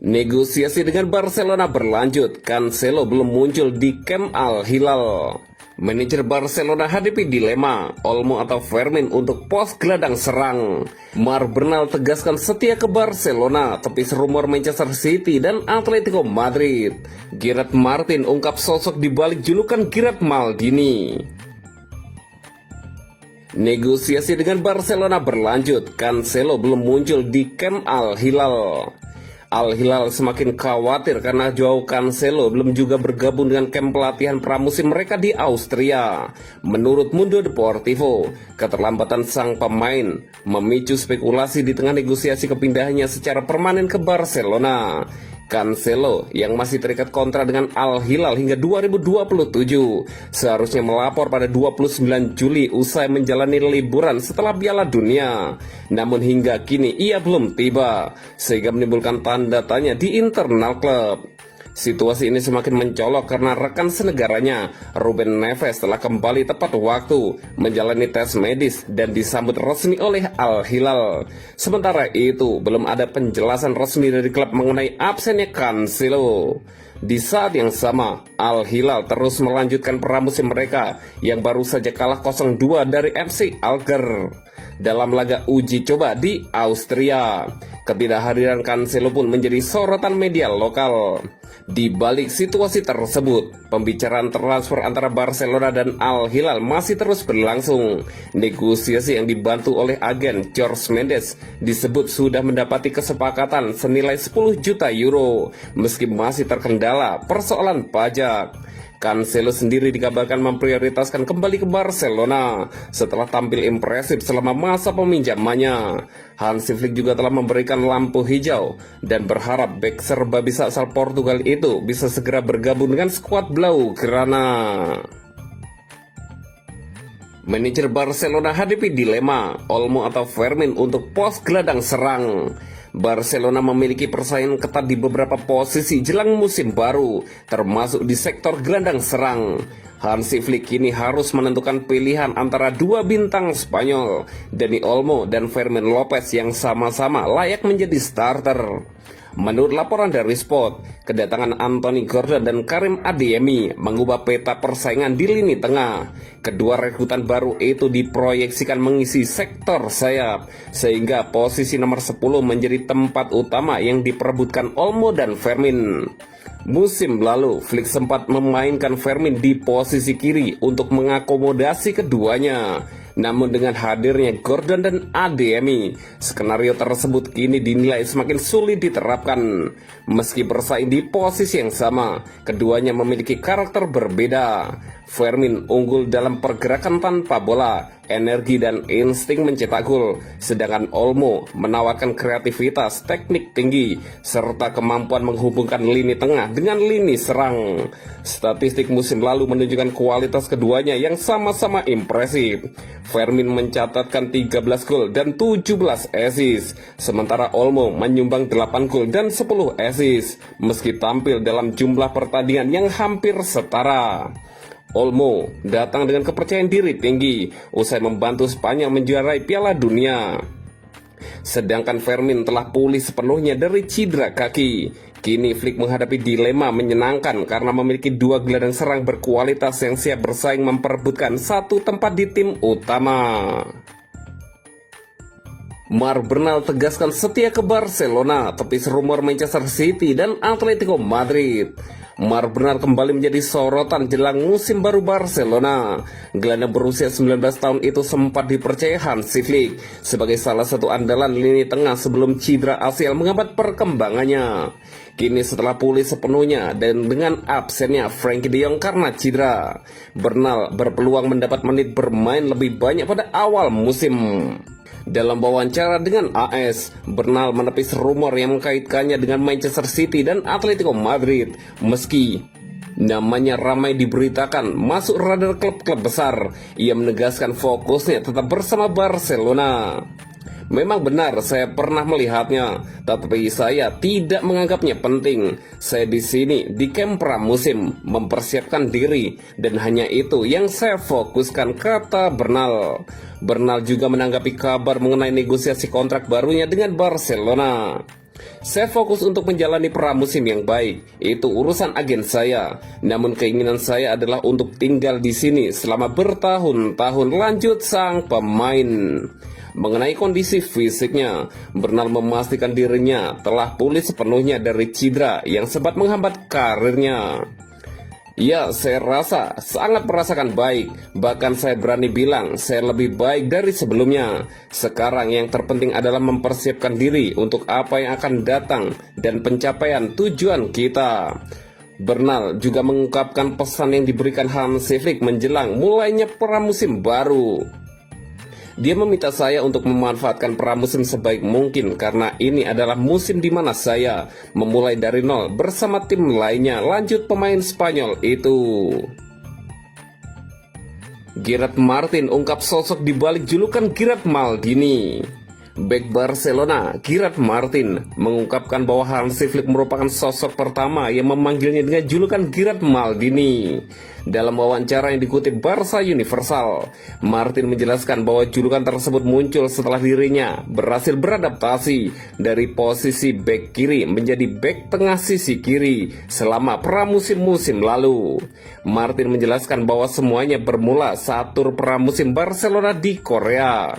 Negosiasi dengan Barcelona berlanjut, Cancelo belum muncul di Camp Al Hilal. Manajer Barcelona hadapi dilema, Olmo atau Fermin untuk pos gelandang serang. Marc Bernal tegaskan setia ke Barcelona, tepis rumor Manchester City dan Atletico Madrid. Gerard Martin ungkap sosok di balik julukan Gerard Maldini. Negosiasi dengan Barcelona berlanjut, Cancelo belum muncul di Camp Al Hilal. Al Hilal semakin khawatir karena Joao Cancelo belum juga bergabung dengan kamp pelatihan pramusim mereka di Austria. Menurut Mundo Deportivo, keterlambatan sang pemain memicu spekulasi di tengah negosiasi kepindahannya secara permanen ke Barcelona. Cancelo yang masih terikat kontrak dengan Al Hilal hingga 2027 seharusnya melapor pada 29 Juli usai menjalani liburan setelah Piala Dunia. Namun hingga kini ia belum tiba, sehingga menimbulkan tanda tanya di internal klub. Situasi ini semakin mencolok karena rekan senegaranya, Ruben Neves, telah kembali tepat waktu menjalani tes medis dan disambut resmi oleh Al Hilal. Sementara itu, belum ada penjelasan resmi dari klub mengenai absennya Cancelo. Di saat yang sama, Al Hilal terus melanjutkan pramusim mereka yang baru saja kalah 0-2 dari FC Alger dalam laga uji coba di Austria. Ketidakhadiran Cancelo pun menjadi sorotan media lokal. Di balik situasi tersebut, pembicaraan transfer antara Barcelona dan Al Hilal masih terus berlangsung. Negosiasi yang dibantu oleh agen Jorge Mendes disebut sudah mendapati kesepakatan senilai 10 juta euro, meski masih terkendala persoalan pajak. Cancelo sendiri dikabarkan memprioritaskan kembali ke Barcelona setelah tampil impresif selama masa peminjamannya. Hansi Flick juga telah memberikan lampu hijau dan berharap bek serbabisa asal Portugal itu bisa segera bergabung dengan skuad Blaugrana. Manajer Barcelona hadapi dilema, Olmo atau Fermin untuk pos gelandang serang. Barcelona memiliki persaingan ketat di beberapa posisi jelang musim baru, termasuk di sektor gelandang serang. Hansi Flick kini harus menentukan pilihan antara dua bintang Spanyol, Dani Olmo dan Fermin Lopez yang sama-sama layak menjadi starter. Menurut laporan dari Sport, kedatangan Anthony Gordon dan Karim Adeyemi mengubah peta persaingan di lini tengah. Kedua rekrutan baru itu diproyeksikan mengisi sektor sayap, sehingga posisi nomor 10 menjadi tempat utama yang diperebutkan Olmo dan Fermin. Musim lalu, Flick sempat memainkan Fermin di posisi kiri untuk mengakomodasi keduanya. Namun dengan hadirnya Gordon dan Adeyemi, skenario tersebut kini dinilai semakin sulit diterapkan. Meski bersaing di posisi yang sama, keduanya memiliki karakter berbeda. Fermin unggul dalam pergerakan tanpa bola, energi dan insting mencetak gol, sedangkan Olmo menawarkan kreativitas, teknik tinggi, serta kemampuan menghubungkan lini tengah dengan lini serang. Statistik musim lalu menunjukkan kualitas keduanya yang sama-sama impresif. Fermin mencatatkan 13 gol dan 17 assist, sementara Olmo menyumbang 8 gol dan 10 assist, meski tampil dalam jumlah pertandingan yang hampir setara. Olmo datang dengan kepercayaan diri tinggi usai membantu Spanyol menjuarai Piala Dunia. Sedangkan Fermin telah pulih sepenuhnya dari cedera kaki. Kini Flick menghadapi dilema menyenangkan karena memiliki dua gelandang serang berkualitas yang siap bersaing memperebutkan satu tempat di tim utama. Marc Bernal tegaskan setia ke Barcelona, tepis rumor Manchester City dan Atletico Madrid. Marc Bernal kembali menjadi sorotan jelang musim baru Barcelona. Gelandang berusia 19 tahun itu sempat dipercaya Hansi Flick sebagai salah satu andalan lini tengah sebelum cedera ACL menghambat perkembangannya. Kini setelah pulih sepenuhnya dan dengan absennya Frenkie de Jong karena cedera, Bernal berpeluang mendapat menit bermain lebih banyak pada awal musim. Dalam wawancara dengan AS, Bernal menepis rumor yang mengkaitkannya dengan Manchester City dan Atletico Madrid, meski namanya ramai diberitakan masuk radar klub-klub besar. Ia menegaskan fokusnya tetap bersama Barcelona. Memang benar saya pernah melihatnya, tapi saya tidak menganggapnya penting. Saya di sini di kamp pramusim mempersiapkan diri dan hanya itu yang saya fokuskan, kata Bernal. Bernal juga menanggapi kabar mengenai negosiasi kontrak barunya dengan Barcelona. Saya fokus untuk menjalani pramusim yang baik, itu urusan agen saya. Namun keinginan saya adalah untuk tinggal di sini selama bertahun-tahun, lanjut sang pemain. Mengenai kondisi fisiknya, Bernal memastikan dirinya telah pulih sepenuhnya dari cedera yang sempat menghambat karirnya. Ya, saya rasa sangat merasakan baik. Bahkan saya berani bilang saya lebih baik dari sebelumnya. Sekarang yang terpenting adalah mempersiapkan diri untuk apa yang akan datang dan pencapaian tujuan kita. Bernal juga mengungkapkan pesan yang diberikan Hansi Flick menjelang mulainya pramusim baru. Dia meminta saya untuk memanfaatkan pramusim sebaik mungkin karena ini adalah musim di mana saya memulai dari nol bersama tim lainnya, lanjut pemain Spanyol itu. Gerard Martin ungkap sosok di balik julukan Gerard Maldini. Bek Barcelona, Gerard Martin, mengungkapkan bahwa Hansi Flick merupakan sosok pertama yang memanggilnya dengan julukan Gerard Maldini. Dalam wawancara yang dikutip Barca Universal, Martin menjelaskan bahwa julukan tersebut muncul setelah dirinya berhasil beradaptasi dari posisi bek kiri menjadi bek tengah sisi kiri selama pramusim-musim lalu. Martin menjelaskan bahwa semuanya bermula saat tur pramusim Barcelona di Korea.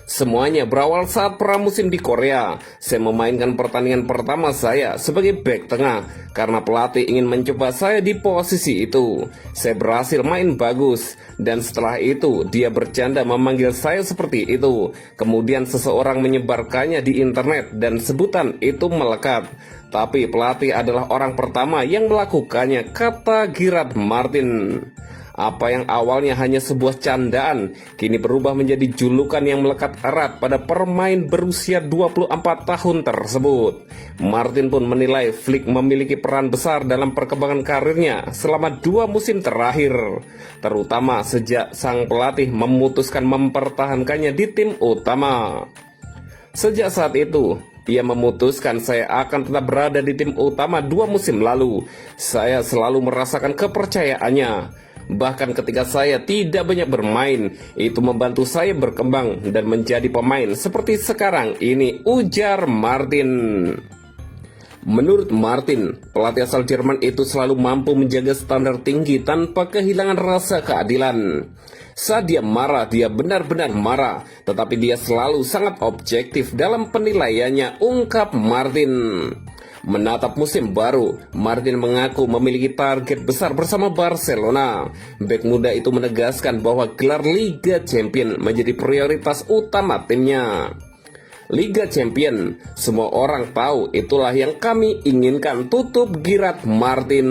Semuanya berawal saat pramusim di Korea. Saya memainkan pertandingan pertama saya sebagai bek tengah karena pelatih ingin mencoba saya di posisi itu. Saya berhasil main bagus dan setelah itu dia bercanda memanggil saya seperti itu. Kemudian seseorang menyebarkannya di internet dan sebutan itu melekat. Tapi pelatih adalah orang pertama yang melakukannya, kata Gerard Martin. Apa yang awalnya hanya sebuah candaan, kini berubah menjadi julukan yang melekat erat pada pemain berusia 24 tahun tersebut. Martin pun menilai Flick memiliki peran besar dalam perkembangan karirnya selama 2 musim terakhir, terutama sejak sang pelatih memutuskan mempertahankannya di tim utama. Sejak saat itu, ia memutuskan saya akan tetap berada di tim utama 2 musim lalu. Saya selalu merasakan kepercayaannya. Bahkan ketika saya tidak banyak bermain, itu membantu saya berkembang dan menjadi pemain seperti sekarang ini, ujar Martin. Menurut Martin, pelatih asal Jerman itu selalu mampu menjaga standar tinggi tanpa kehilangan rasa keadilan. Saat dia marah, dia benar-benar marah, tetapi dia selalu sangat objektif dalam penilaiannya, ungkap Martin. Menatap musim baru, Martin mengaku memiliki target besar bersama Barcelona. Bek muda itu menegaskan bahwa gelar Liga Champions menjadi prioritas utama timnya. Liga Champions, semua orang tahu itulah yang kami inginkan, tutup Gerard Martin.